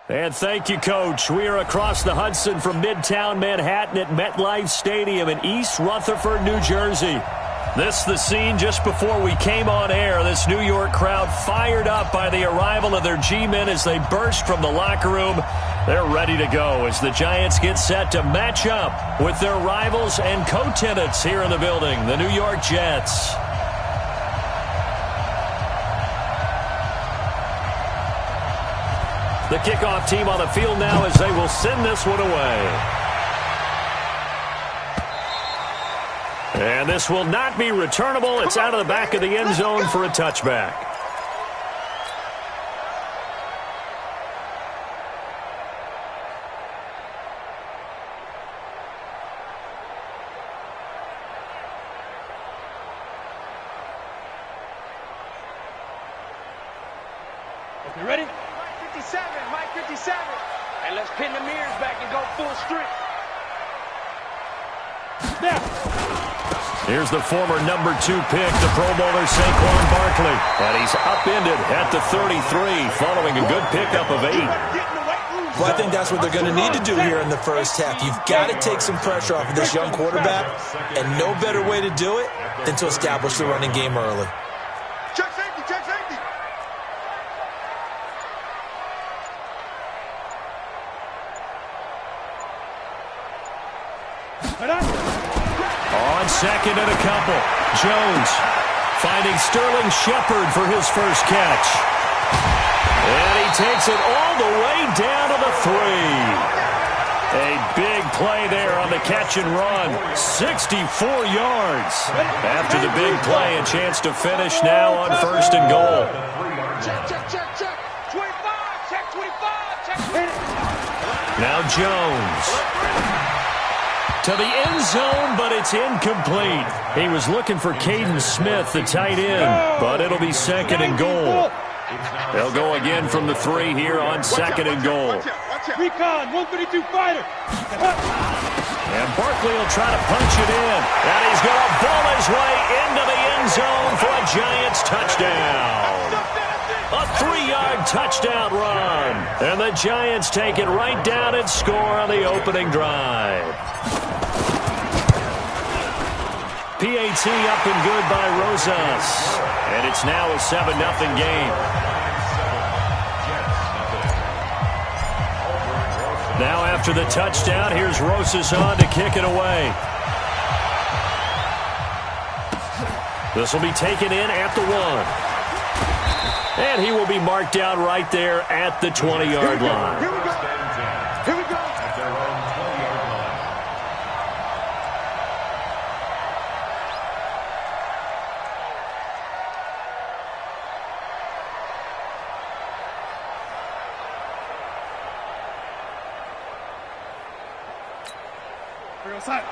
And thank you, Coach. We are across the Hudson from Midtown Manhattan at MetLife Stadium in East Rutherford, New Jersey. This is the scene just before we came on air. This New York crowd fired up by the arrival of their G-men as they burst from the locker room. They're ready to go as the Giants get set to match up with their rivals and co-tenants here in the building, the New York Jets. The kickoff team on the field now as they will send this one away. And this will not be returnable. It's out of the back of the end zone for a touchback. You ready? Mike 57, Mike 57. And let's pin the mirrors back and go full strength. Now. Here's the former number 2 pick, the Pro Bowler Saquon Barkley. And he's upended at the 33 following a good pickup of 8. Well, I think that's what they're going to need to do here in the first half. You've got to take some pressure off of this young quarterback, and no better way to do it than to establish the running game early. Check safety, check safety. On second and a couple, Jones finding Sterling Shepard for his first catch. And he takes it all the way down to the 3. A big play there on the catch and run. 64 yards. After the big play, a chance to finish now on first and goal. Check, check, check, check. 25, check 25, check 20. Now Jones. To the end zone, but it's incomplete. He was looking for Caden Smith, the tight end, but it'll be second and goal. They'll go again from the 3 here on second and goal. Recon, 132 fighter. And Barkley will try to punch it in. And he's going to ball his way into the end zone for a Giants touchdown. A 3-yard touchdown run. And the Giants take it right down and score on the opening drive. PAT up and good by Rosas. And it's now a 7-0 game. Now after the touchdown, here's Rosas on to kick it away. This will be taken in at the 1. And he will be marked down right there at the 20-yard line. Here we go. Here we go.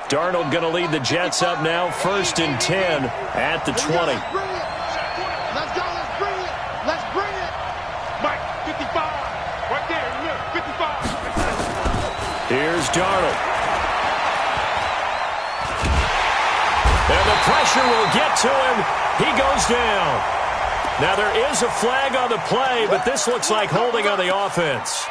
Darnold going to lead the Jets up now, 1st and 10 at the 20. Let's go, let's bring it. Let's bring it. Mike, 55. Right there, look, 55. Here's Darnold. And the pressure will get to him. He goes down. Now there is a flag on the play, but this looks like holding on the offense.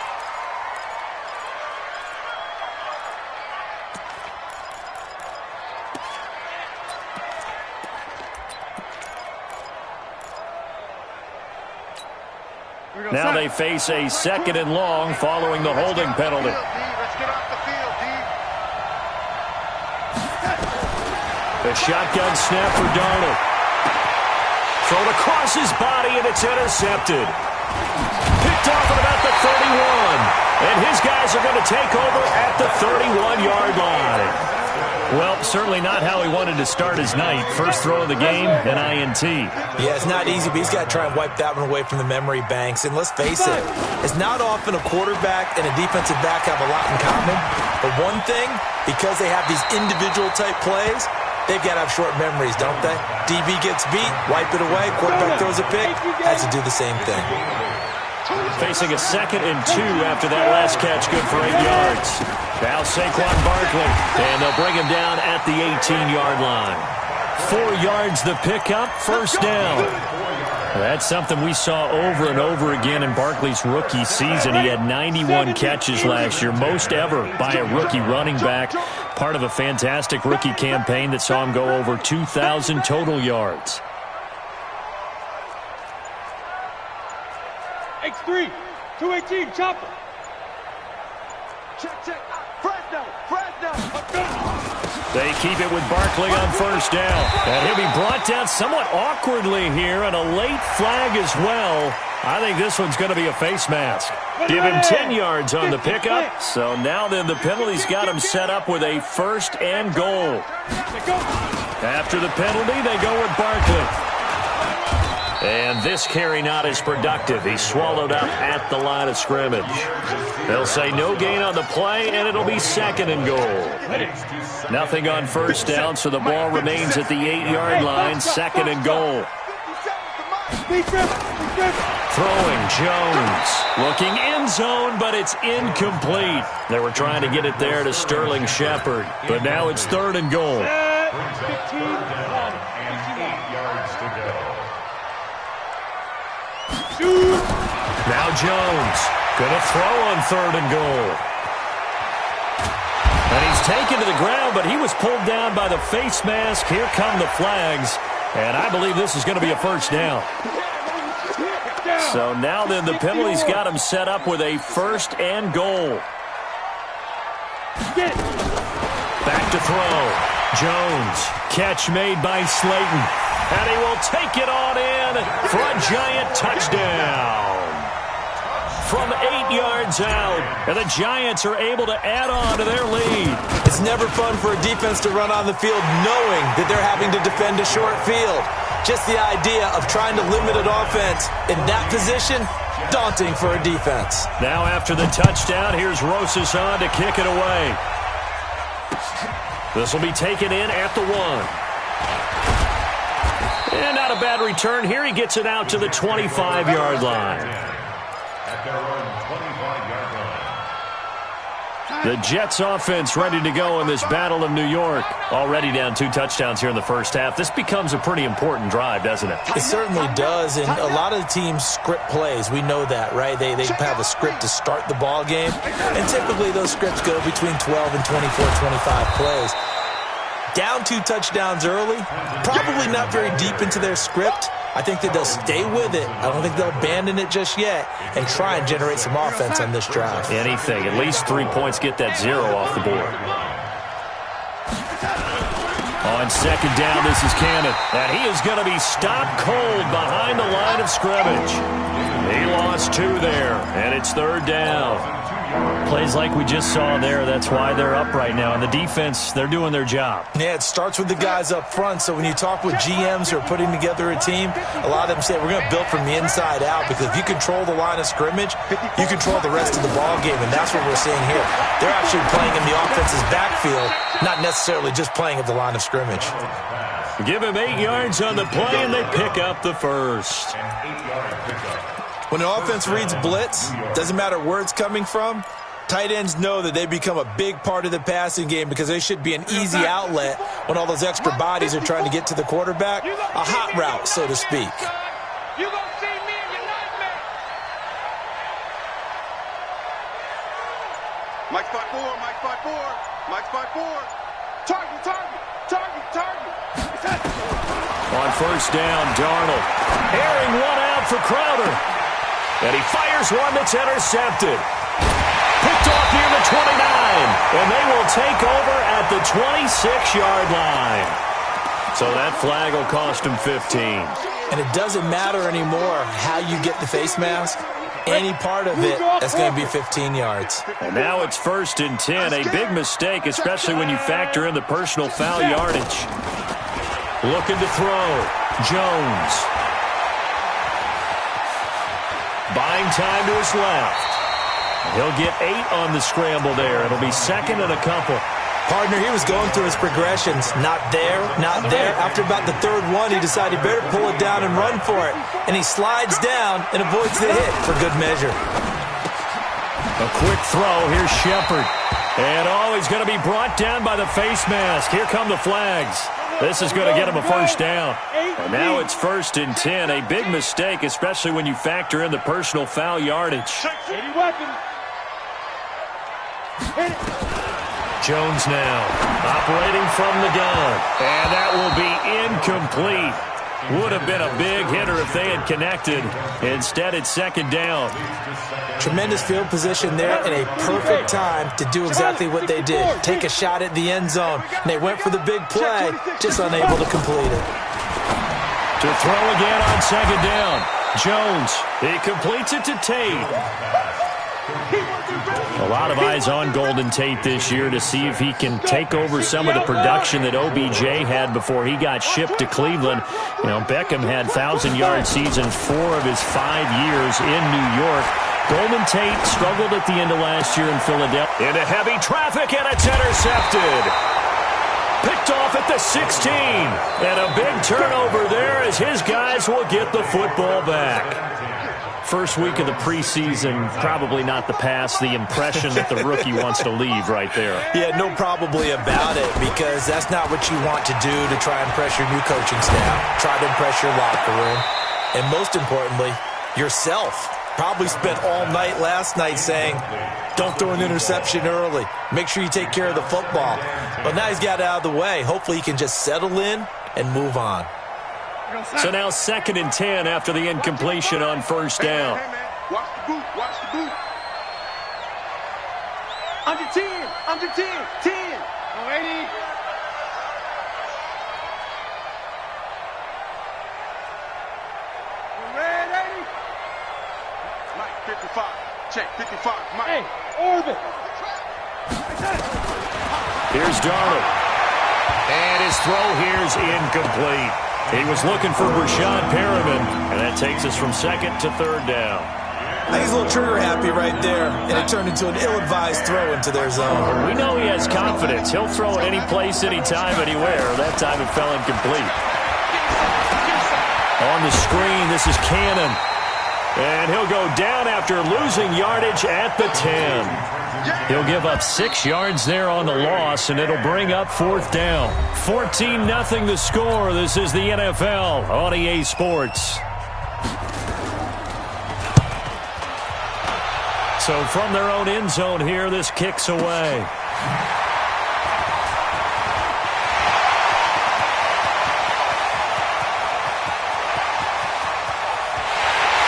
Now they face a 2nd and long following the holding penalty. Let's get off the field, D. A shotgun snap for Darnold. Thrown across his body, and it's intercepted. Picked off at about the 31. And his guys are going to take over at the 31-yard line. Well, certainly not how he wanted to start his night. First throw of the game, an INT. Yeah, it's not easy, but he's got to try and wipe that one away from the memory banks. And let's face it, it's not often a quarterback and a defensive back have a lot in common. But one thing, because they have these individual-type plays, they've got to have short memories, don't they? DB gets beat, wipe it away, quarterback throws a pick, has to do the same thing. Facing a 2nd and 2 after that last catch, good for 8 yards. Now Saquon Barkley, and they'll bring him down at the 18-yard line. 4 yards the pickup, first down. That's something we saw over and over again in Barkley's rookie season. He had 91 catches last year, most ever by a rookie running back. Part of a fantastic rookie campaign that saw him go over 2,000 total yards. X3, 218, chopper. Check. Fresno. They keep it with Barkley on first down. And he'll be brought down somewhat awkwardly here, and a late flag as well. I think this one's going to be a face mask. Give him 10 yards on the pickup. So now then the penalty's got him set up with a first and goal. After the penalty, they go with Barkley. And this carry not as productive. He's swallowed up at the line of scrimmage. They'll say no gain on the play, and it'll be second and goal. Nothing on first down, so the ball remains at the 8-yard line, second and goal. Throwing Jones. Looking end zone, but it's incomplete. They were trying to get it there to Sterling Shepard, but now it's third and goal. 15 yards to go. Now Jones going to throw on third and goal. And he's taken to the ground, but he was pulled down by the face mask. Here come the flags. And I believe this is going to be a first down. So now then the penalty's got him set up with a first and goal. Back to throw. Jones. Catch made by Slayton. And he will take it on in for a giant touchdown. From 8 yards out, and the Giants are able to add on to their lead. It's never fun for a defense to run on the field knowing that they're having to defend a short field. Just the idea of trying to limit an offense in that position, daunting for a defense. Now after the touchdown, here's Rosas on to kick it away. This will be taken in at the 1. And not a bad return here. He gets it out to the 25-yard line. The Jets offense ready to go in this Battle of New York. Already down 2 touchdowns here in the first half. This becomes a pretty important drive, doesn't it? It certainly does, and a lot of the teams script plays. We know that, right? They have a script to start the ball game, and typically those scripts go between 12 and 24, 25 plays. Down 2 touchdowns early, probably not very deep into their script. I think that they'll stay with it. I don't think they'll abandon it just yet and try and generate some offense on this drive. Anything. At least 3 points, get that 0 off the board. On second down, this is Cannon. And he is going to be stopped cold behind the line of scrimmage. He lost 2 there, and it's third down. Plays like we just saw there. That's why they're up right now. And the defense, they're doing their job. Yeah, it starts with the guys up front. So when you talk with GMs who are putting together a team, a lot of them say we're going to build from the inside out, because if you control the line of scrimmage, you control the rest of the ball game, and that's what we're seeing here. They're actually playing in the offense's backfield, not necessarily just playing at the line of scrimmage. Give him 8 yards on the play, and they pick up the first. When an offense reads blitz, doesn't matter where it's coming from, tight ends know that they become a big part of the passing game, because they should be an easy outlet when all those extra bodies are trying to get to the quarterback. A hot route, so to speak. You gonna see me in your nightmare. Mike spot 4. Target. On first down, Darnold. Airing one out for Crowder. And he fires one that's intercepted. Picked off near the 29. And they will take over at the 26-yard line. So that flag will cost him 15. And it doesn't matter anymore how you get the face mask. Any part of it, that's going to be 15 yards. And now it's first and 10. A big mistake, especially when you factor in the personal foul yardage. Looking to throw. Jones. Buying time to his left. He'll get 8 on the scramble there. It'll be second and a couple. Partner, he was going through his progressions. Not there, not there. After about the third one, he decided he better pull it down and run for it. And he slides down and avoids the hit for good measure. A quick throw. Here's Shepard. And, he's going to be brought down by the face mask. Here come the flags. This is going to get him a first down. And now it's 1st and 10. A big mistake, especially when you factor in the personal foul yardage. Jones now operating from the gun. And that will be incomplete. Would have been a big hitter if they had connected. Instead, it's 2nd down. Tremendous field position there and a perfect time to do exactly what they did. Take a shot at the end zone. And they went for the big play, just unable to complete it. To throw again on 2nd down. Jones, he completes it to Tate. A lot of eyes on Golden Tate this year to see if he can take over some of the production that OBJ had before he got shipped to Cleveland. You know, Beckham had 1,000-yard seasons 4 of his 5 years in New York. Golden Tate struggled at the end of last year in Philadelphia. Into heavy traffic, and it's intercepted. Picked off at the 16. And a big turnover there as his guys will get the football back. First week of the preseason, probably not the pass, the impression that the rookie wants to leave right there. Yeah, no probably about it, because that's not what you want to do to try and impress your new coaching staff. Try to impress your locker room. And most importantly, yourself. Probably spent all night last night saying, don't throw an interception early. Make sure you take care of the football. But now he's got it out of the way. Hopefully he can just settle in and move on. So now 2nd and 10 after the incompletion on 1st down. Hey, man. Watch the boot. Watch the boot. Under 10. Under 10. 10. Oh, 80. Red 80. Mike, 55. Check, 55. Mike. Hey, orbit. Here's Darnold. And his throw here's incomplete. He was looking for Rashad Perriman, and that takes us from 2nd to 3rd down. I think he's a little trigger happy right there, and it turned into an ill-advised throw into their zone. We know he has confidence. He'll throw it any place, anytime, anywhere. That time it fell incomplete. On the screen, this is Cannon. And he'll go down after losing yardage at the 10. He'll give up 6 yards there on the loss, and it'll bring up 4th down. 14-0 the score. This is the NFL on EA Sports. So from their own end zone here, this kicks away.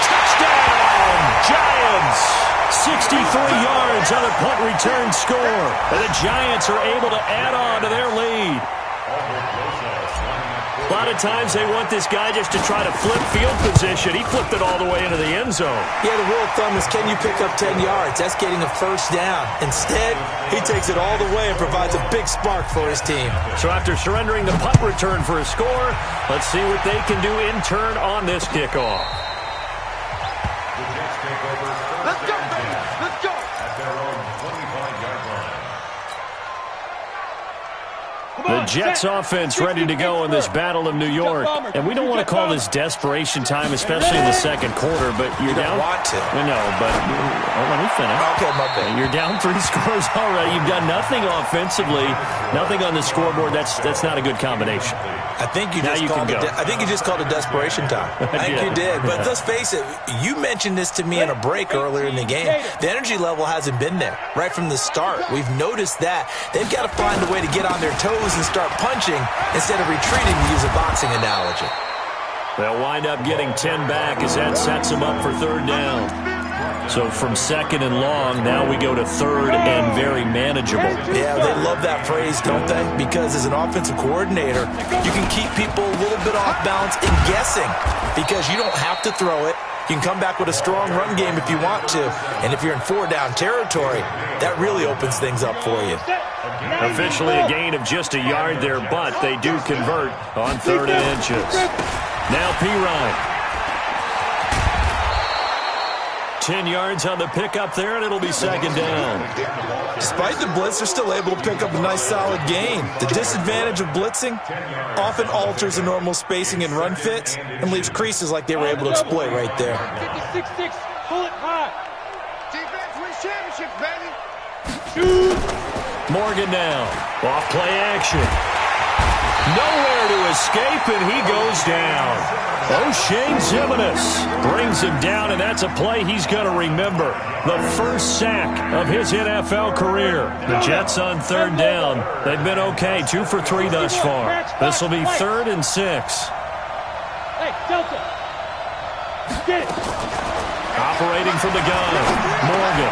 Touchdown, Giants! 63 yards on a punt return score. And the Giants are able to add on to their lead. A lot of times they want this guy just to try to flip field position. He flipped it all the way into the end zone. Yeah, the rule of thumb is, can you pick up 10 yards? That's getting a first down. Instead, he takes it all the way and provides a big spark for his team. So after surrendering the punt return for a score, let's see what they can do in turn on this kickoff. Let's go, baby. Let's go. The Jets offense ready to go in this Battle of New York. And we don't want to call this desperation time, especially in the second quarter, but you're down. You don't want to. No, but let me finish. Okay, my bad. You're down 3 scores already. You've done nothing offensively, nothing on the scoreboard. That's not a good combination. I think you just called it desperation time. I think you did. But let's face it, you mentioned this to me in a break earlier in the game. The energy level hasn't been there right from the start. We've noticed that. They've got to find a way to get on their toes and start punching instead of retreating, to use a boxing analogy. They'll wind up getting 10 back as that sets them up for 3rd down. So from 2nd and long, now we go to 3rd and very manageable. Yeah, they love that phrase, don't they? Because as an offensive coordinator, you can keep people a little bit off balance and guessing, because you don't have to throw it. You can come back with a strong run game if you want to. And if you're in 4-down territory, that really opens things up for you. Officially a gain of just a yard there, but they do convert on 3rd and inches. Now P-Ryan. 10 yards on the pickup there, and it'll be 2nd down. Despite the blitz, they're still able to pick up a nice solid gain. The disadvantage of blitzing often alters the normal spacing and run fits and leaves creases like they were able to exploit right there. 56-6, pull it high. Defense wins championships, baby. Morgan now, off play action. Nowhere to escape, and he goes down. O'Shane Ximines brings him down, and that's a play he's going to remember. The first sack of his NFL career. The Jets on third down. They've been okay, 2 for 3 thus far. This will be 3rd and 6. Hey, Delta. Get it. Operating from the gun, Morgan.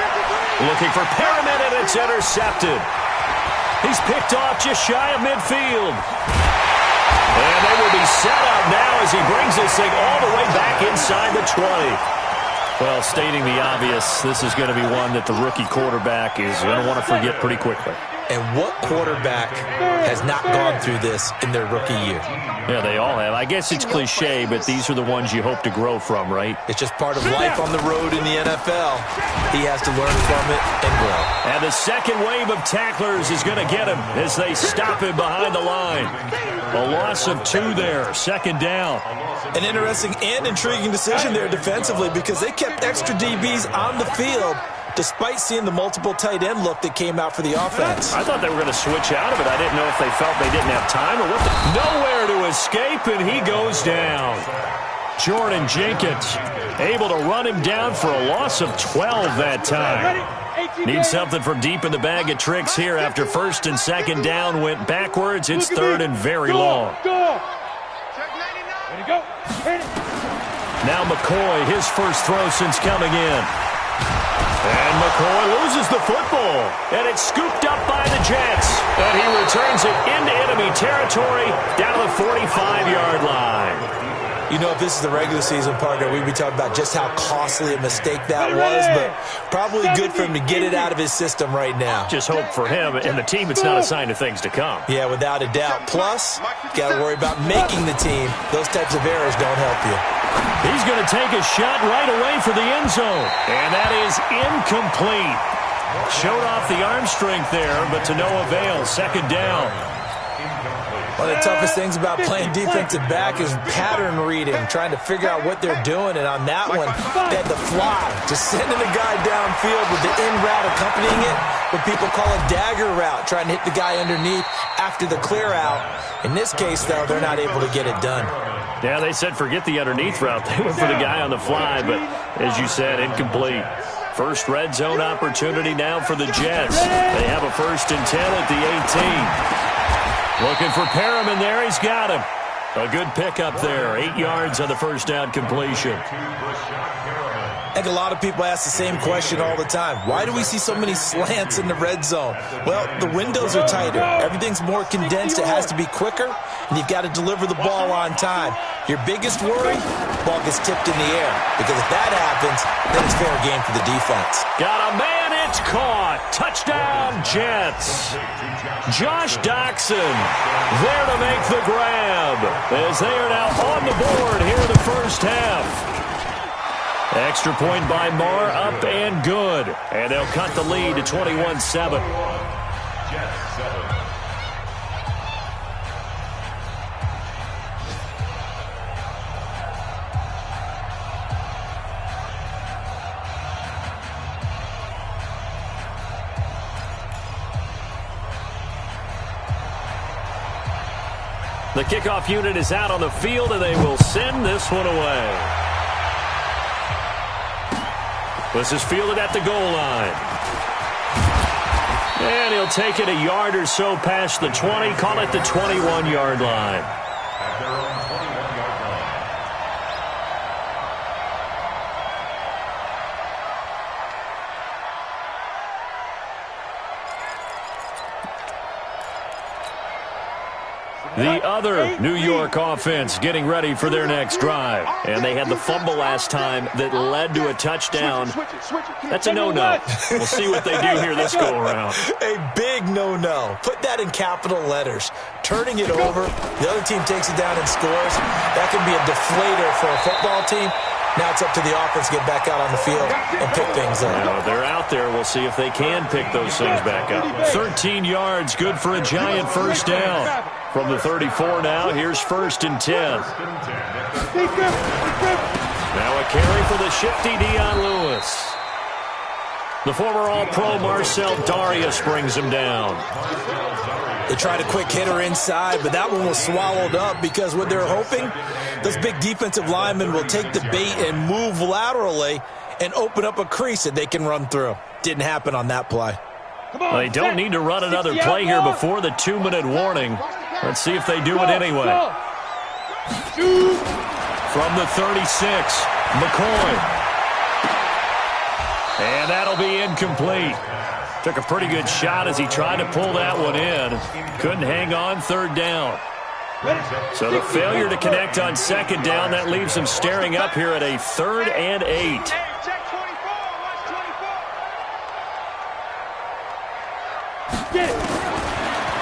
Looking for Perriman, and it's intercepted. He's picked off just shy of midfield. And they will be set up now as he brings this thing all the way back inside the 20. Well, stating the obvious, this is going to be one that the rookie quarterback is going to want to forget pretty quickly. And what quarterback has not gone through this in their rookie year? Yeah, they all have. I guess it's cliche, but these are the ones you hope to grow from, right? It's just part of life on the road in the NFL. He has to learn from it and grow. And the second wave of tacklers is going to get him as they stop him behind the line. A loss of 2 there, 2nd down. An interesting and intriguing decision there defensively because they kept extra DBs on the field despite seeing the multiple tight end look that came out for the offense. I thought they were going to switch out of it. I didn't know if they felt they didn't have time or what. Nowhere to escape, and he goes down. Jordan Jenkins able to run him down for a loss of 12 that time. Needs something from deep in the bag of tricks here after 1st and 2nd down went backwards. It's 3rd and very long. Now McCoy, his first throw since coming in. And McCoy loses the football. And it's scooped up by the Jets. And he returns it into enemy territory down the 45-yard line. You know, if this is the regular season, partner, we'd be talking about just how costly a mistake that was, but probably good for him to get it out of his system right now. Just hope for him and the team it's not a sign of things to come. Yeah, without a doubt. Plus, got to worry about making the team. Those types of errors don't help you. He's going to take a shot right away for the end zone. And that is incomplete. Showed off the arm strength there, but to no avail. 2nd down. One of the toughest things about playing defensive back is pattern reading, trying to figure out what they're doing. And on that one, they had the fly, just sending the guy downfield with the in route accompanying it, what people call a dagger route, trying to hit the guy underneath after the clear out. In this case, though, they're not able to get it done. Yeah, they said forget the underneath route. They went for the guy on the fly, but as you said, incomplete. First red zone opportunity now for the Jets. They have a 1st and 10 at the 18. Looking for Perriman there. He's got him. A good pickup there. 8 yards on the first down completion. I think a lot of people ask the same question all the time. Why do we see so many slants in the red zone? Well, the windows are tighter. Everything's more condensed. It has to be quicker, and you've got to deliver the ball on time. Your biggest worry, ball gets tipped in the air. Because if that happens, then it's fair game for the defense. Got a man, it's caught. Touchdown, Jets. Josh Doxson there to make the grab as they are now on the board here in the first half. Extra point by Marr, up and good. And they'll cut the lead to 21-7. The kickoff unit is out on the field, and they will send this one away. This is fielded at the goal line. And he'll take it a yard or so past the 20, call it the 21-yard line. At their own 21-yard line. The other New York offense getting ready for their next drive. And they had the fumble last time that led to a touchdown. That's a no-no. We'll see what they do here this go-around. A big no-no. Put that in capital letters. Turning it over, the other team takes it down and scores. That can be a deflator for a football team. Now it's up to the offense to get back out on the field and pick things up. Now they're out there. We'll see if they can pick those things back up. 13 yards, good for a giant first down. From the 34 now, here's 1st and 10. Now a carry for the shifty Dion Lewis. The former All-Pro Marcel Darius brings him down. They tried a quick hitter inside, but that one was swallowed up because what they're hoping, those big defensive linemen will take the bait and move laterally and open up a crease that they can run through. Didn't happen on that play. They don't need to run another play here before the 2-minute warning. Let's see if they do it anyway. From the 36, McCoy. And that'll be incomplete. Took a pretty good shot as he tried to pull that one in. Couldn't hang on third down. So the failure to connect on second down, that leaves him staring up here at a 3rd and 8.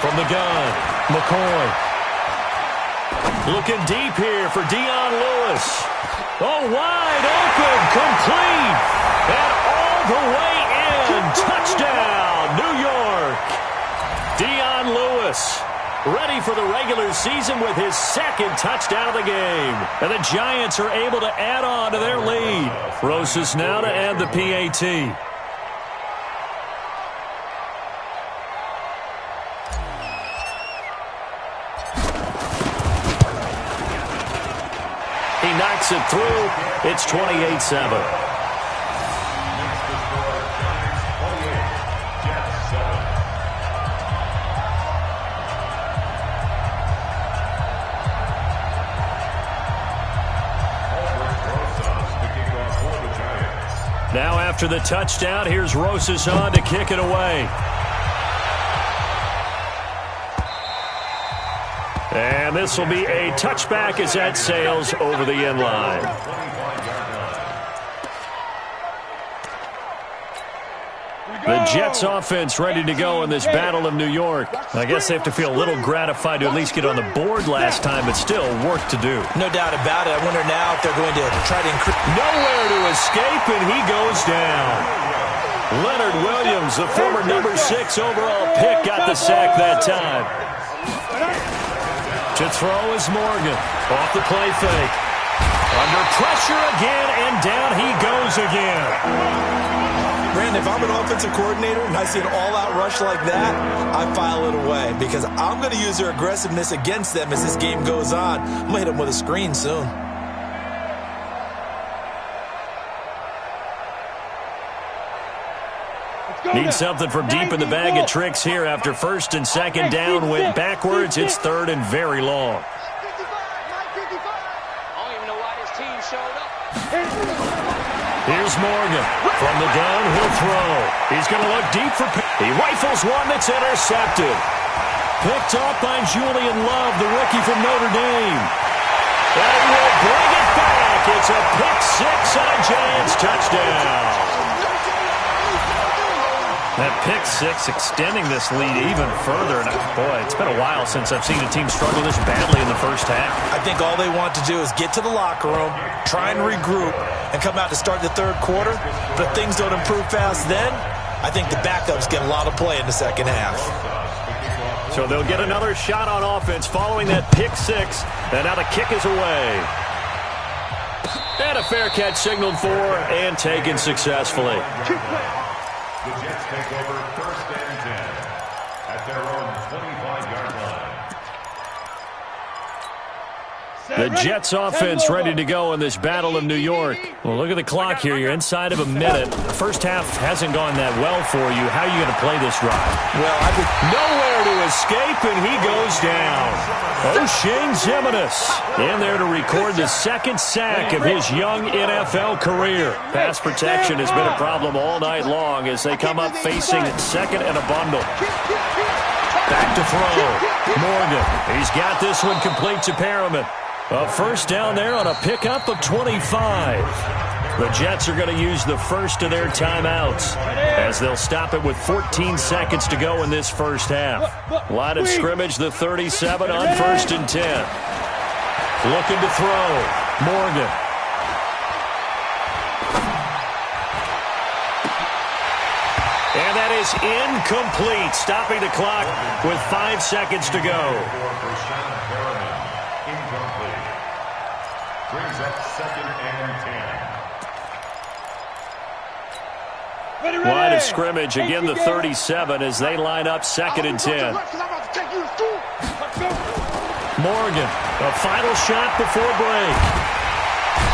From the gun, McCoy. Looking deep here for Dion Lewis. Oh, wide open, complete. And all the way in. Touchdown, New York. Dion Lewis ready for the regular season with his 2nd touchdown of the game. And the Giants are able to add on to their lead. Rosas now to add the PAT. Knocks it through. It's 28-7. Now after the touchdown, here's Rosas on to kick it away. And this will be a touchback as that sails over the end line. The Jets offense ready to go in this Battle of New York. I guess they have to feel a little gratified to at least get on the board last time, but still work to do. No doubt about it. I wonder now if they're going to try to increase. Nowhere to escape, and he goes down. Leonard Williams, the former number 6 overall pick, got the sack that time. To throw is Morgan. Off the play fake. Under pressure again, and down he goes again. Brandon, if I'm an offensive coordinator and I see an all-out rush like that, I file it away because I'm going to use their aggressiveness against them as this game goes on. I'm going to hit them with a screen soon. Need something from deep in the bag of tricks here after 1st and 2nd down. Went backwards. It's 3rd and very long. I don't even know why this team showed up. Here's Morgan. From the gun, he'll throw. He's going to look deep for... He rifles one that's intercepted. Picked up by Julian Love, the rookie from Notre Dame. And he will bring it back. It's a pick 6 and a Giants touchdown. That pick 6 extending this lead even further. And boy, it's been a while since I've seen a team struggle this badly in the first half. I think all they want to do is get to the locker room, try and regroup, and come out to start the 3rd quarter. But if things don't improve fast then, I think the backups get a lot of play in the 2nd half. So they'll get another shot on offense following that pick 6. And now the kick is away. And a fair catch signaled for and taken successfully. The Jets take over 1st and 10 at their own 25-yard line. The Jets offense ready to go in this Battle of New York. Well, look at the clock here. You're inside of a minute. The first half hasn't gone that well for you. How are you going to play this drive? Well, I think nowhere to escape, and he goes down. O'Shane Ximines in there to record the 2nd sack of his young NFL career. Pass protection has been a problem all night long as they come up facing 2nd and a bundle. Back to throw. Morgan. He's got this one complete to Perriman. A 1st down there on a pickup of 25. The Jets are going to use the first of their timeouts as they'll stop it with 14 seconds to go in this first half. Line of scrimmage, the 37 on 1st and 10. Looking to throw. Morgan. And that is incomplete, stopping the clock with 5 seconds to go. Incomplete. Brings up 2nd and 10. Line of scrimmage, again the 37 as they line up 2nd and 10. Morgan, a final shot before break.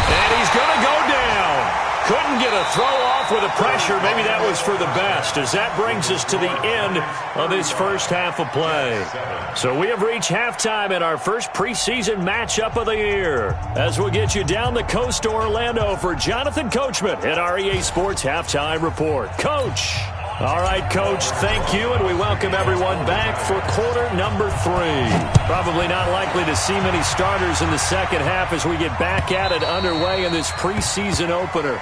And he's going to go down. Couldn't get a throw off with the pressure. Maybe that was for the best, as that brings us to the end of this first half of play. So we have reached halftime in our first preseason matchup of the year, as we'll get you down the coast to Orlando for Jonathan Coachman at our EA Sports Halftime Report. Coach. All right, Coach, thank you, and we welcome everyone back for quarter number 3. Probably not likely to see many starters in the second half as we get back at it underway in this preseason opener.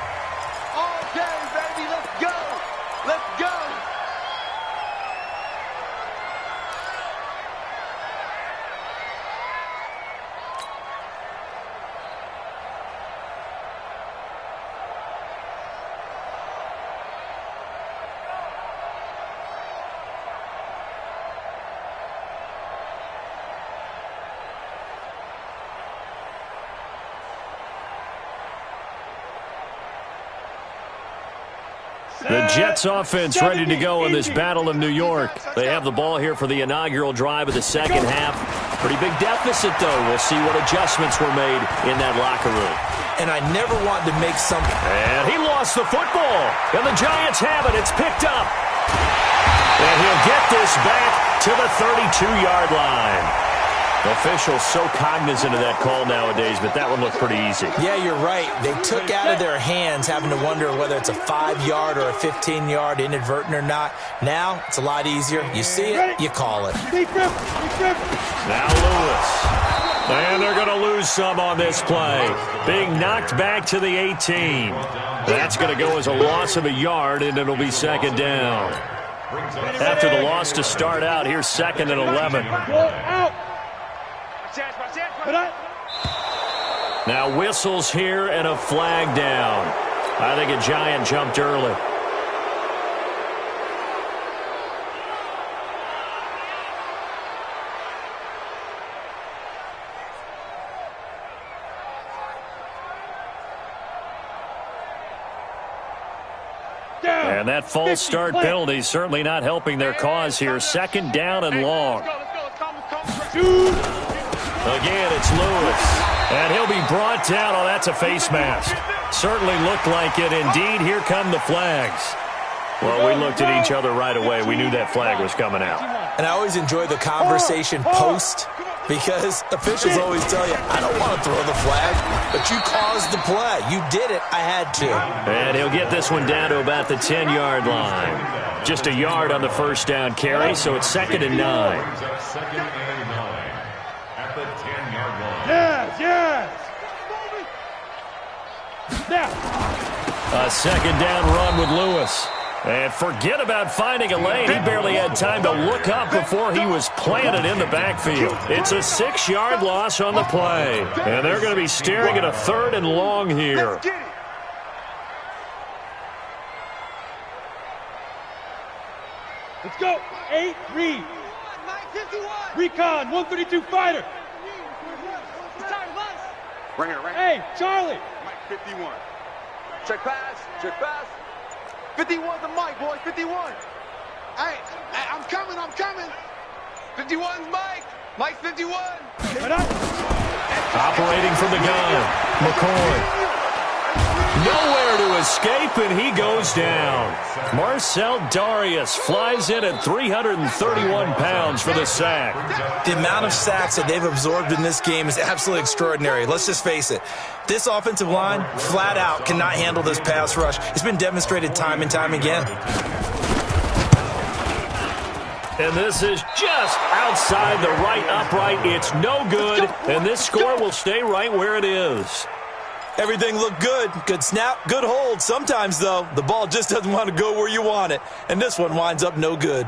Okay, baby, let's go. Let's go. The Jets offense ready to go in this Battle of New York. They have the ball here for the inaugural drive of the second half. Pretty big deficit, though. We'll see what adjustments were made in that locker room. And I never wanted to make something. And he lost the football. And the Giants have it. It's picked up. And he'll get this back to the 32-yard line. Officials so cognizant of that call nowadays, but that one looked pretty easy. Yeah, you're right. They took out of their hands having to wonder whether it's a 5-yard or a 15-yard inadvertent or not. Now, it's a lot easier. You see it, you call it. Now Lewis. And they're going to lose some on this play. Being knocked back to the 18. That's going to go as a loss of a yard, and it'll be second down. After the loss to start out, here's 2nd and 11. Now whistles here and a flag down. I think a Giant jumped early. And that false start penalty certainly not helping their cause here. 2nd down and long. Again, it's Lewis. And he'll be brought down. Oh, that's a face mask. Certainly looked like it. Indeed, here come the flags. Well, we looked at each other right away. We knew that flag was coming out. And I always enjoy the conversation post, because officials always tell you, I don't want to throw the flag, but you caused the play. You did it. I had to. And he'll get this one down to about the 10-yard line. Just a yard on the first down carry, so it's 2nd and 9. 2nd and 9 at the 10-yard line. Yes. A 2nd down run with Lewis. And forget about finding a lane. He barely had time to look up before he was planted in the backfield. It's a 6-yard loss on the play. And they're going to be staring at a 3rd and long here. Let's go. 8, read. Recon, 132 fighter. Right here. Hey, Charlie. Mike 51. Check pass. 51's the Mike, boys. 51. Hey, I'm coming. 51's Mike. Mike's 51. Operating from the gun, McCoy. Nowhere to escape, and he goes down. Marcel Darius flies in at 331 pounds for the sack. The amount of sacks that they've absorbed in this game is absolutely extraordinary. Let's just face it. This offensive line, flat out, cannot handle this pass rush. It's been demonstrated time and time again. And this is just outside the right upright. It's no good, and this score will stay right where it is. Everything looked good. Good snap, good hold. Sometimes, though, the ball just doesn't want to go where you want it. And this one winds up no good.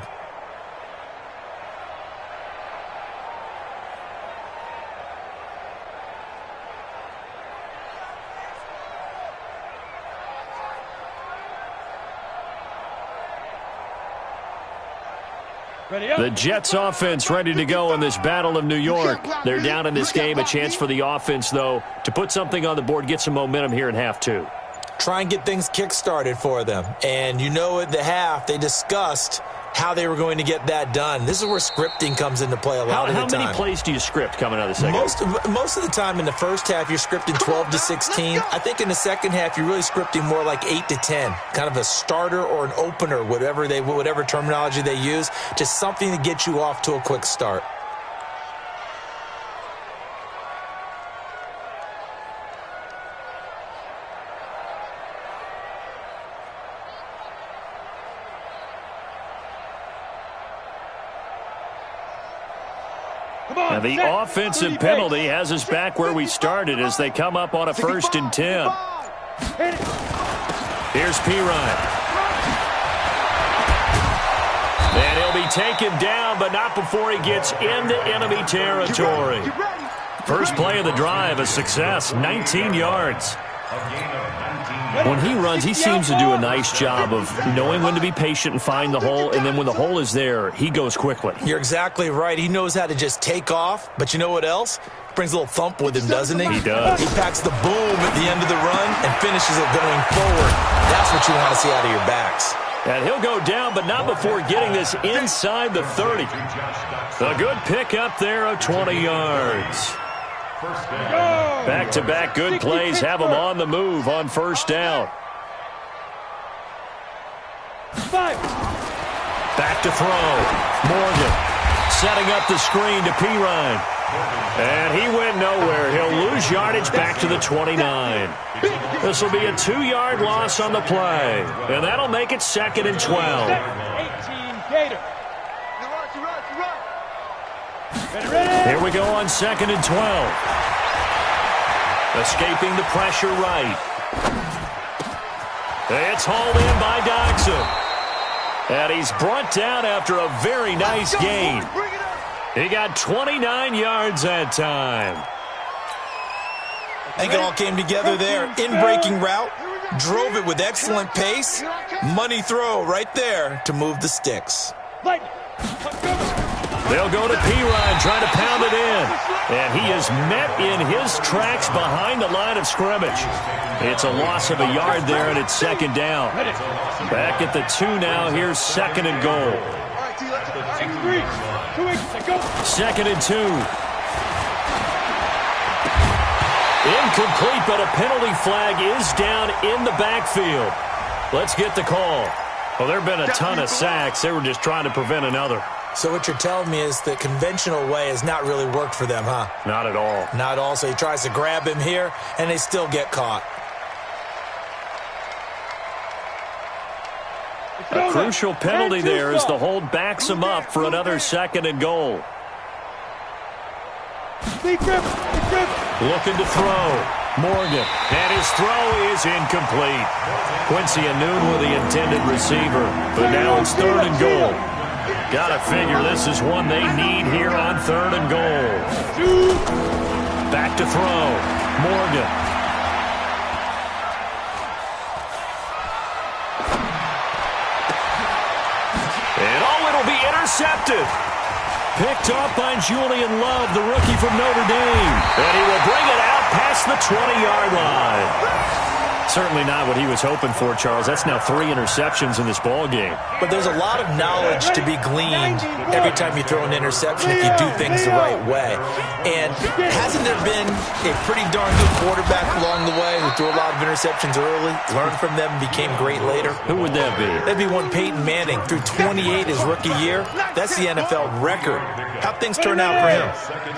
The Jets offense ready to go in this Battle of New York. They're down in this game. A chance for the offense, though, to put something on the board, get some momentum here in half 2. try and get things kick-started for them. And you know at the half, they discussed how they were going to get that done. This is where scripting comes into play a lot of the time. How many plays do you script coming out of the second? Most of the time in the first half, you're scripting 12 to 16. I think in the second half, you're really scripting more like 8 to 10. Kind of a starter or an opener, whatever terminology they use. Just something to get you off to a quick start. And the offensive penalty has us back where we started as they come up on a 1st and 10. Here's Pirine. And he'll be taken down, but not before he gets into enemy territory. First play of the drive, a success, 19 yards. When he runs, he seems to do a nice job of knowing when to be patient and find the hole, and then when the hole is there, he goes quickly. You're exactly right. He knows how to just take off, but you know what else? Brings a little thump with him, doesn't he? He does. He packs the boom at the end of the run and finishes it going forward. That's what you want to see out of your backs. And he'll go down, but not before getting this inside the 30. A good pickup there of 20 yards. Back-to-back good plays have him on the move on 1st down. Back to throw. Morgan setting up the screen to Pirine. And he went nowhere. He'll lose yardage back to the 29. This will be a 2-yard loss on the play. And that'll make it 2nd and 12. 18 Gator. Here we go on 2nd and 12. Escaping the pressure right. It's hauled in by Doxson. And he's brought down after a very nice gain. He got 29 yards that time. I think it all came together there. In-breaking route, drove it with excellent pace. Money throw right there to move the sticks. They'll go to Pirine, trying to pound it in. And he is met in his tracks behind the line of scrimmage. It's a loss of a yard there, and it's 2nd down. Back at the 2 now. Here's 2nd and goal. 2nd and 2. Incomplete, but a penalty flag is down in the backfield. Let's get the call. Well, there have been a ton of sacks. They were just trying to prevent another. So what you're telling me is the conventional way has not really worked for them, huh? Not at all. Not at all. So he tries to grab him here, and they still get caught. A crucial penalty there as the hold backs him up for another 2nd and goal. Looking to throw. Morgan. And his throw is incomplete. Quincy Anoon with the intended receiver. But now it's 3rd and goal. Gotta figure this is one they need here on 3rd and goal. Back to throw. Morgan. And it'll be intercepted. Picked off by Julian Love, the rookie from Notre Dame. And he will bring it out past the 20-yard line. Certainly not what he was hoping for, Charles. That's now 3 interceptions in this ball game. But there's a lot of knowledge to be gleaned every time you throw an interception if you do things the right way. And hasn't there been a pretty darn good quarterback along the way who threw a lot of interceptions early, learned from them, and became great later? Who would that be? That'd be one Peyton Manning. Threw 28 his rookie year. That's the NFL record. How'd things turn out for him?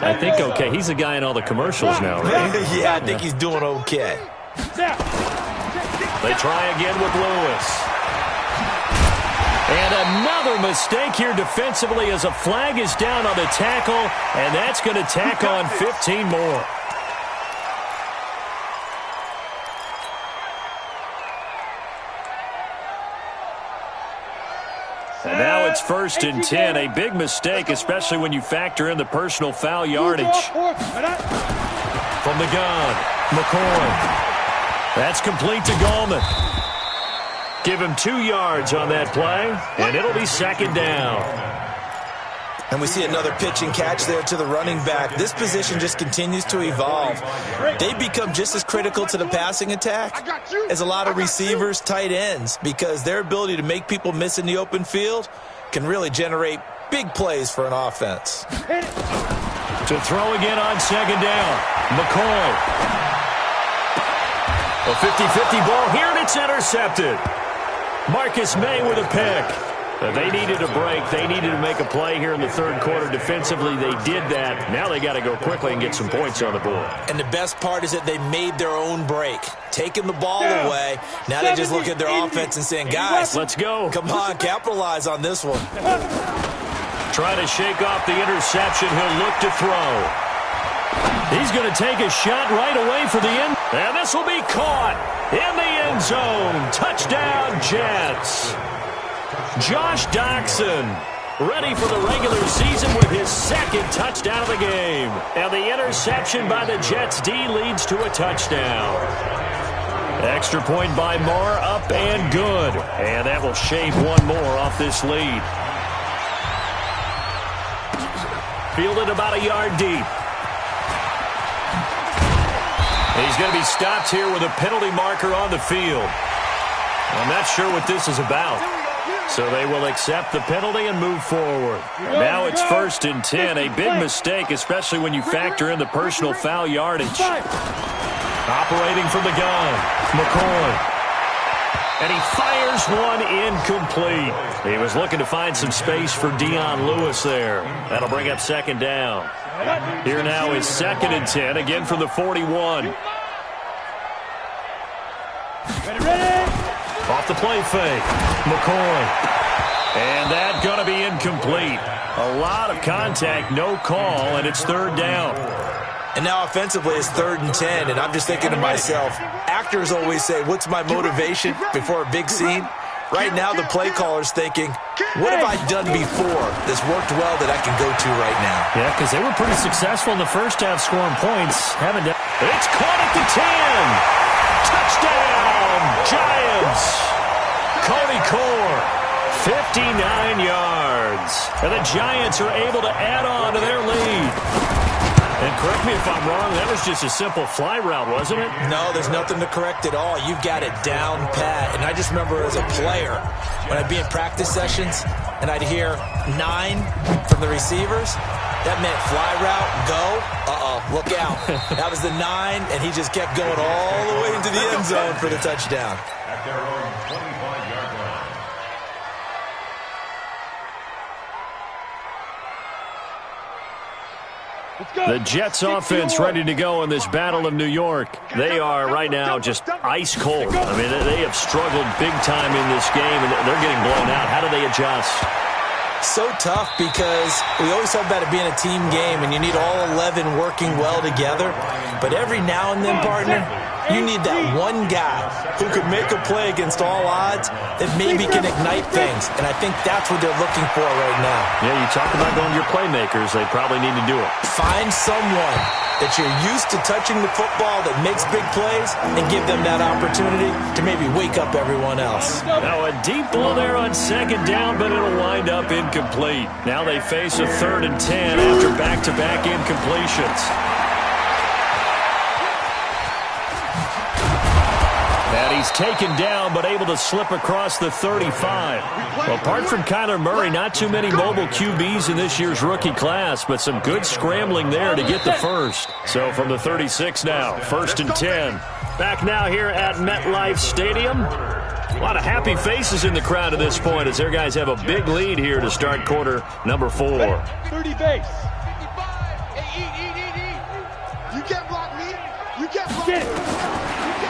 I think okay. He's a guy in all the commercials now, right? Yeah, I think he's doing okay. They try again with Lewis. And another mistake here defensively as a flag is down on the tackle, and that's going to tack on 15 more. And now it's 1st and 10. A big mistake, especially when you factor in the personal foul yardage. From the gun, McCoy. That's complete to Gallman. Give him 2 yards on that play, and it'll be 2nd down. And we see another pitch and catch there to the running back. This position just continues to evolve. They become just as critical to the passing attack as a lot of receivers, tight ends, because their ability to make people miss in the open field can really generate big plays for an offense. To throw again on second down, McCoy. A 50-50 ball here, and it's intercepted. Marcus May with a pick. They needed a break. They needed to make a play here in the third quarter. Defensively, they did that. Now they got to go quickly and get some points on the board. And the best part is that they made their own break, taking the ball away. Now they just look at their offense and saying, guys, let's go. Come on, capitalize on this one. Try to shake off the interception. He'll look to throw. He's going to take a shot right away for the end. And this will be caught in the end zone. Touchdown, Jets. Josh Doxson ready for the regular season with his second touchdown of the game. And the interception by the Jets D leads to a touchdown. Extra point by Marr, up and good. And that will shave one more off this lead. Fielded about a yard deep. He's going to be stopped here with a penalty marker on the field. I'm not sure what this is about. So they will accept the penalty and move forward. Now it's 1st and 10. A big mistake, especially when you factor in the personal foul yardage. Operating from the gun, McCoy. And he fires one incomplete. He was looking to find some space for Dion Lewis there. That'll bring up second down. Here now is 2nd and 10, again from the 41. Off the play fake, McCoy. And that's going to be incomplete. A lot of contact, no call, and it's 3rd down. And now offensively it's 3rd and 10, and I'm just thinking to myself, actors always say, what's my motivation before a big scene? Right now the play caller's thinking, what have I done before that's worked well that I can go to right now? Yeah, because they were pretty successful in the first half scoring points. It's caught at the 10. Touchdown, Giants. Cody Core, 59 yards. And the Giants are able to add on to their lead. And correct me if I'm wrong, that was just a simple fly route, wasn't it? No, there's nothing to correct at all. You've got it down pat. And I just remember as a player, when I'd be in practice sessions and I'd hear 9 from the receivers, that meant fly route, go, look out. That was the 9, and he just kept going all the way into the end zone for the touchdown. At their own 25-yard line. The Jets offense ready to go in this Battle of New York. They are right now just ice cold. I mean, they have struggled big time in this game, and they're getting blown out. How do they adjust? So tough because we always talk about it being a team game, and you need all 11 working well together. But every now and then, partner, you need that one guy who could make a play against all odds that maybe can ignite things. And I think that's what they're looking for right now. Yeah, you talk about going to your playmakers. They probably need to do it. Find someone that you're used to touching the football that makes big plays and give them that opportunity to maybe wake up everyone else. Now a deep ball there on second down, but it'll wind up incomplete. Now they face a 3rd and 10 after back-to-back incompletions. And he's taken down, but able to slip across the 35. Well, apart from Kyler Murray, not too many mobile QBs in this year's rookie class, but some good scrambling there to get the first. So from the 36 now, 1st and 10. Back now here at MetLife Stadium. A lot of happy faces in the crowd at this point as their guys have a big lead here to start quarter number 4. 30 base. 55. Eat. You can't block me. You can't block me.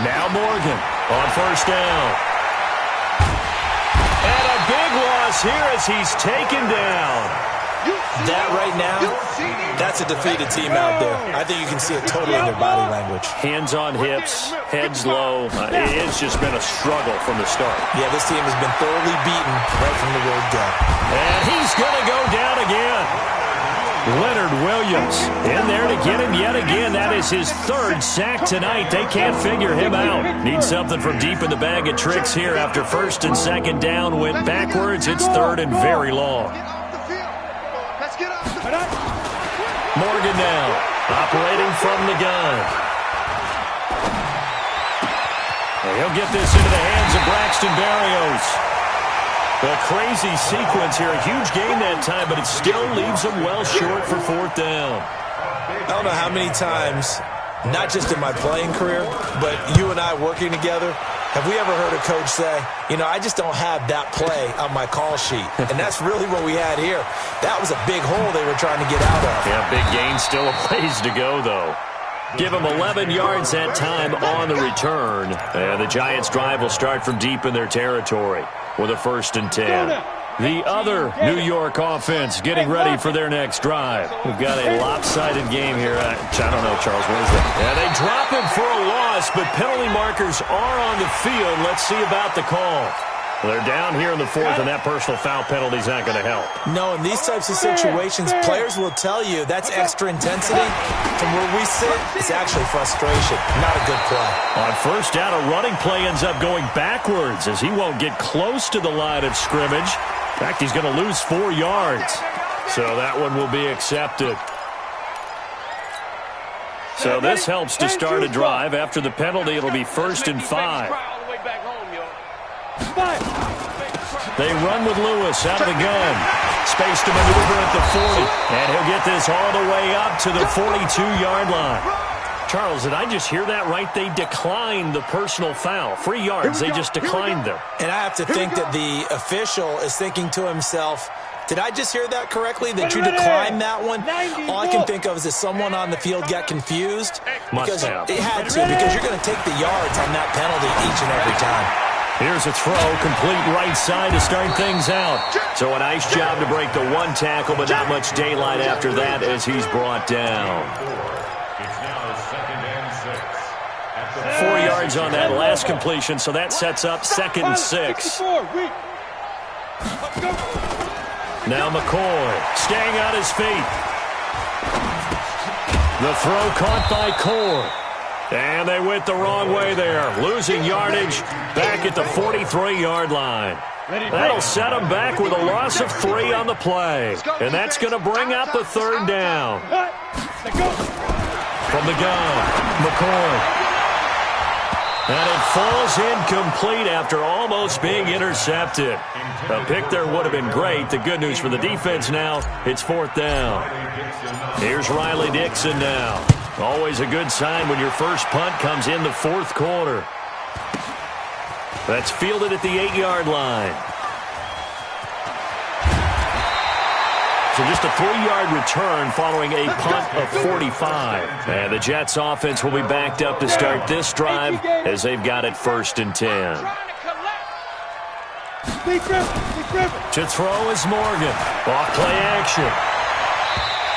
Now Morgan on 1st down. And a big loss here as he's taken down. That right now, that's a defeated team out there. I think you can see it totally in their body language. Hands on hips, heads low. It's just been a struggle from the start. Yeah, this team has been thoroughly beaten right from the word go. And he's going to go down again. Leonard Williams in there to get him yet again. That is his 3rd sack tonight. They can't figure him out. Need something from deep in the bag of tricks here after 1st and 2nd down. Went backwards. It's 3rd and very long. Let's get up. Morgan now, operating from the gun. And he'll get this into the hands of Braxton Berrios. A crazy sequence here. A huge gain that time, but it still leaves them well short for fourth down. I don't know how many times, not just in my playing career, but you and I working together, have we ever heard a coach say, you know, I just don't have that play on my call sheet. And that's really what we had here. That was a big hole they were trying to get out of. Yeah, big gain, still a ways to go, though. Give them 11 yards that time on the return. And the Giants' drive will start from deep in their territory with a 1st and 10. The other New York offense getting ready for their next drive. We've got a lopsided game here. I don't know, Charles, what is that? Yeah, they drop him for a loss, but penalty markers are on the field. Let's see about the call. Well, they're down here in the 4th, and that personal foul penalty is not going to help. No, in these types of situations, players will tell you that's extra intensity. From where we sit, it's actually frustration. Not a good play. On 1st down, a running play ends up going backwards as he won't get close to the line of scrimmage. In fact, he's going to lose 4 yards. So that one will be accepted. So this helps to start a drive. After the penalty, it'll be 1st and 5. They run with Lewis out of the gun. Space to maneuver at the 40. And he'll get this all the way up to the 42-yard line. Charles, did I just hear that right? They declined the personal foul. 3 yards, they just declined them. And I have to think that the official is thinking to himself, did I just hear that correctly, that you declined that one? All I can think of is that someone on the field got confused. Because it had to, because you're going to take the yards on that penalty each and every time. Here's a throw, complete right side to start things out. So a nice job to break the 1 tackle, but not much daylight after that as he's brought down. 4 yards on that last completion, so that sets up 2nd and 6. Now McCoy staying on his feet. The throw caught by Core. And they went the wrong way there, losing yardage back at the 43-yard line. That'll set them back with a loss of 3 on the play. And that's going to bring up a 3rd down. From the gun, McCoy. And it falls incomplete after almost being intercepted. A pick there would have been great. The good news for the defense now, it's 4th down. Here's Riley Dixon now. Always a good sign when your first punt comes in the 4th quarter. That's fielded at the 8-yard line. So just a 3-yard return following a punt of 45. And the Jets offense will be backed up to start this drive as they've got it 1st and 10. To throw is Morgan. Off play action.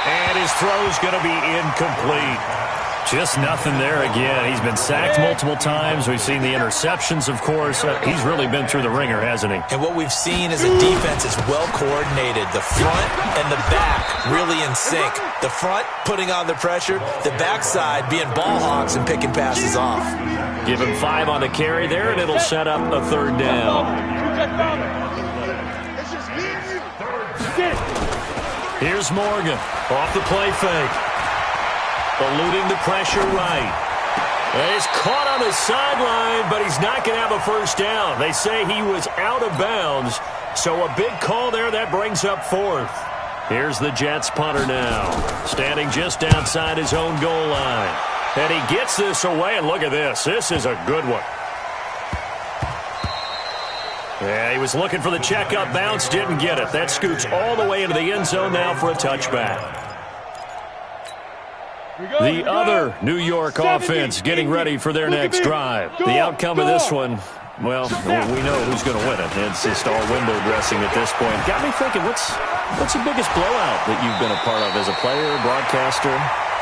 And his throw's going to be incomplete. Just nothing there again. He's been sacked multiple times. We've seen the interceptions, of course. He's really been through the ringer, hasn't he? And what we've seen is a defense is well coordinated. The front and the back really in sync. The front putting on the pressure. The backside being ball hawks and picking passes off. Give him 5 on the carry there, and it'll set up a 3rd down. Here's Morgan off the play fake. Eluding the pressure right. And he's caught on the sideline, but he's not going to have a 1st down. They say he was out of bounds, so a big call there that brings up 4th. Here's the Jets punter now, standing just outside his own goal line. And he gets this away, and look at this. This is a good one. Yeah, he was looking for the check-up bounce, didn't get it. That scoots all the way into the end zone now for a touchback. The other New York offense getting ready for their next drive. The outcome of this one, well, we know who's going to win it. It's just all window dressing at this point. Got me thinking, what's the biggest blowout that you've been a part of as a player, broadcaster?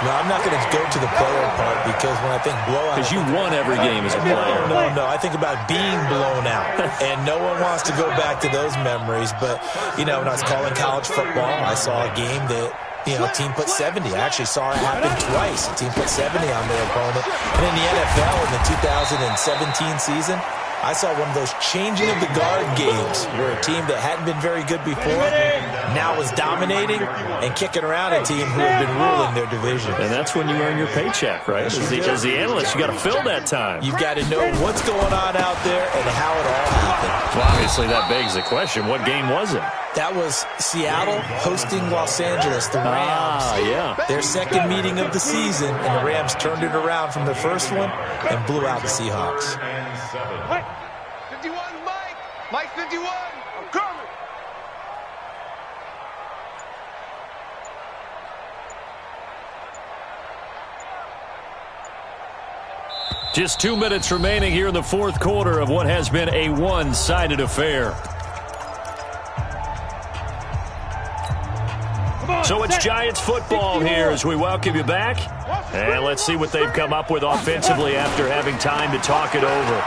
No, I'm not going to go to the player part because when I think blowout... Because you won every game as a player. No. I think about being blown out. And no one wants to go back to those memories. But, you know, when I was calling college football, I saw a game that, you know, a team put 70. I actually saw it happen twice. A team put 70 on their opponent. And in the NFL in the 2017 season, I saw one of those changing of the guard games where a team that hadn't been very good before now is dominating and kicking around a team who had been ruling their division. And that's when you earn your paycheck, right? As the analyst, you got to fill that time. You've got to know what's going on out there and how it all happened. Well, obviously, that begs the question, what game was it? That was Seattle hosting Los Angeles, the Rams. Yeah. Their second meeting of the season, and the Rams turned it around from their first one and blew out the Seahawks. Mike. 51, Mike. Mike 51. I'm coming. Just 2 minutes remaining here in the fourth quarter of what has been a one-sided affair. So it's Giants football here as we welcome you back. And let's see what they've come up with offensively after having time to talk it over.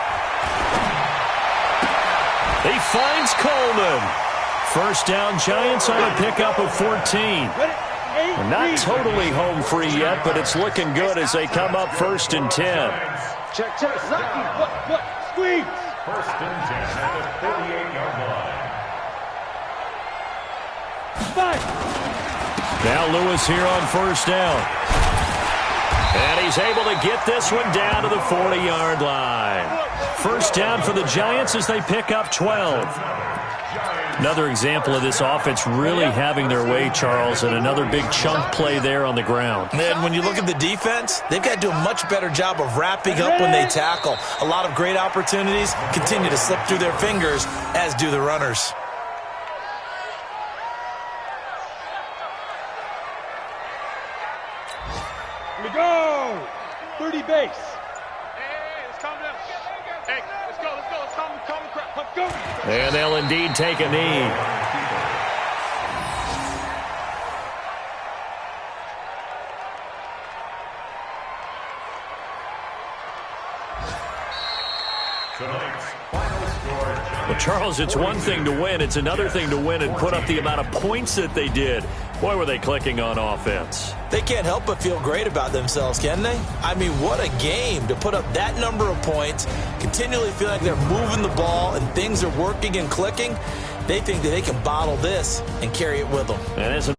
He finds Coleman. First down, Giants on a pickup of 14. We're not totally home free yet, but it's looking good as they come up 1st and 10. Check. What? Squeeze. 1st and 10 at the 38-yard line. 5. Now Lewis here on 1st down. And he's able to get this one down to the 40-yard line. 1st down for the Giants as they pick up 12. Another example of this offense really having their way, Charles, and another big chunk play there on the ground. And when you look at the defense, they've got to do a much better job of wrapping up when they tackle. A lot of great opportunities continue to slip through their fingers, as do the runners. Here we go. 30 base. Hey, let's calm down. Hey, let's go. Let's go. And they'll indeed take a knee. Well, Charles, it's one thing to win. It's another thing to win and put up the amount of points that they did. Boy, were they clicking on offense. They can't help but feel great about themselves, can they? I mean, what a game to put up that number of points, continually feel like they're moving the ball and things are working and clicking. They think that they can bottle this and carry it with them. And as a